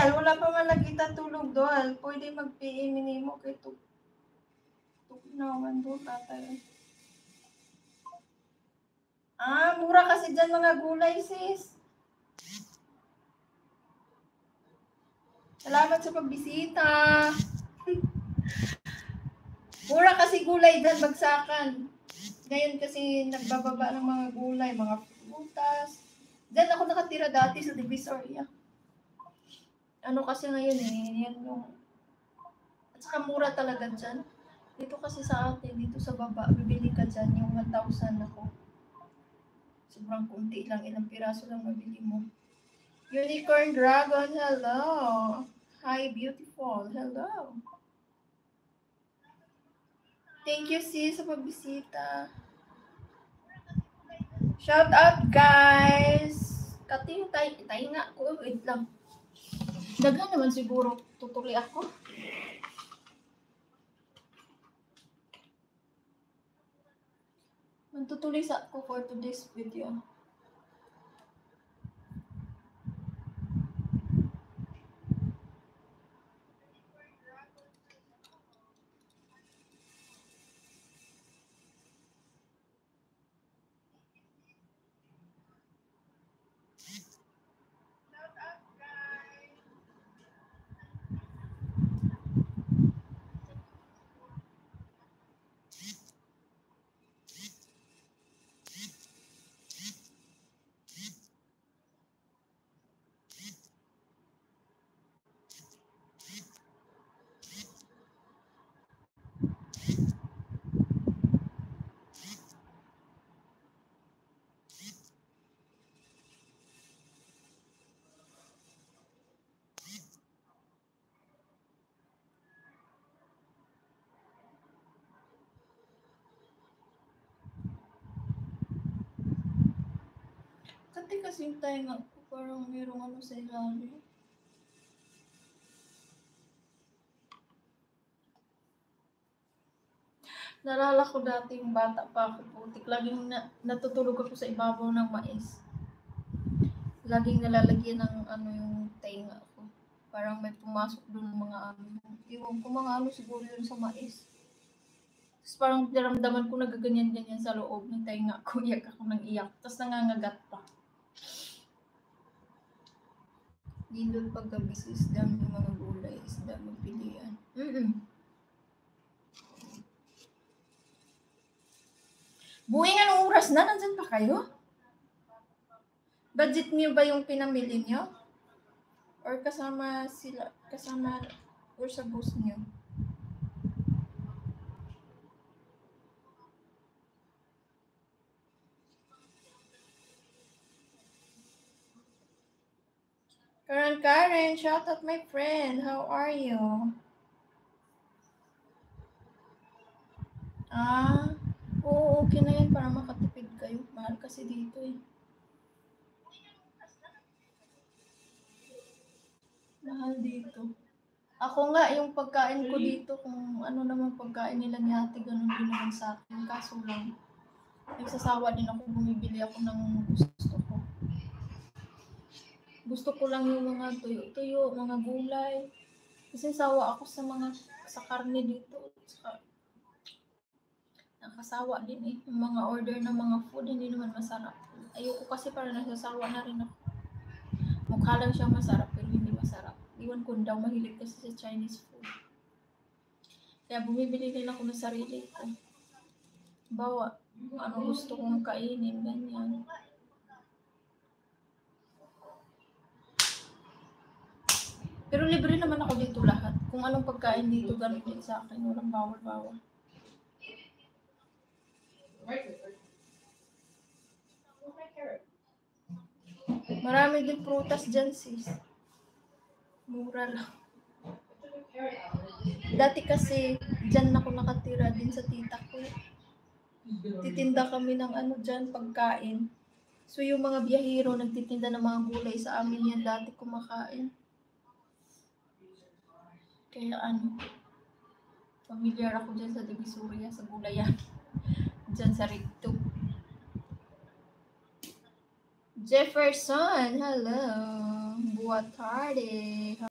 Dual, wala pa man nakita tulog, Dual. Pwede mag-PM mo kay Tuknawan doon, tatay. Mura kasi dyan mga gulay, sis. Salamat sa pagbisita. Mura kasi gulay dyan, bagsakan. Ngayon kasi nagbababa ng mga gulay, mga prutas. Dyan ako nakatira dati sa Divisoria. Ano kasi ngayon yan yung... At saka mura talaga dyan. Dito kasi sa atin, dito sa baba, bibili ka dyan yung 1,000 ako. Sobrang kunti lang, ilang piraso lang mabili mo. Unicorn Dragon, hello! Hi, beautiful, hello! Thank you, sis, sa pagbisita. Shout out, guys! Kating tayo nga ko, wait lang. Daga naman siguro, tutuloy ako. Magtutuloy sa ako for today's video. Kasi kasing tayo nga ko, parang mayroong ano sa ilalim. Nalala ko dati yung bata pa ako, putik. Laging natutulog ako sa ibabaw ng mais. Laging nalalagyan ng ano yung tainga ko. Parang may pumasok doon mga ano. Iwan ko mga ano siguro yun sa mais. Tapos parang naramdaman ko nagaganyan-ganyan sa loob ng tainga ko. Iyak ako ng iyak. Tapos nangangagat pa. Dindot paggabi sa isda, yung mga gulay, isda magpilian. Buwing anong oras na? Nandyan pa kayo? Budget niyo ba yung pinamili niyo? Or kasama sila, or sa boss niyo? Karen, shout out my friend. How are you? Oo, okay na yan para makatipid kayo. Mahal kasi dito eh. Mahal dito. Ako nga, yung pagkain ko dito, kung ano naman pagkain nila ni ate, ganun din naman sa akin. Kaso lang, nagsasawa din ako, bumibili ako ng gusto ko. Gusto ko lang yung mga tuyo-tuyo, mga gulay. Kasi sawa ako sa karne dito. Saka, nakasawa din eh. Yung mga order ng mga food, hindi naman masarap. Ayoko kasi para nasasawa na rin ako. Mukha lang siyang masarap, pero hindi masarap. Iwan ko daw, mahilig kasi sa Chinese food. Kaya bumibili din ako ng sarili ko. Bawa, ano gusto kong kainin, ganyan. Pero libre naman ako dito lahat. Kung anong pagkain dito, ganun din sa akin. Walang bawal-bawal. Marami din prutas dyan, sis. Mura lang. Dati kasi, dyan ako nakatira din sa tita ko. Titinda kami ng ano dyan, pagkain. So yung mga biyahero, nagtitinda ng mga gulay sa amin yan dati kumakain. Kaya ano, familiar ako dyan sa Divisoria, sa gulayan. Dyan sa Rigto. Jefferson, hello. Boa tarde.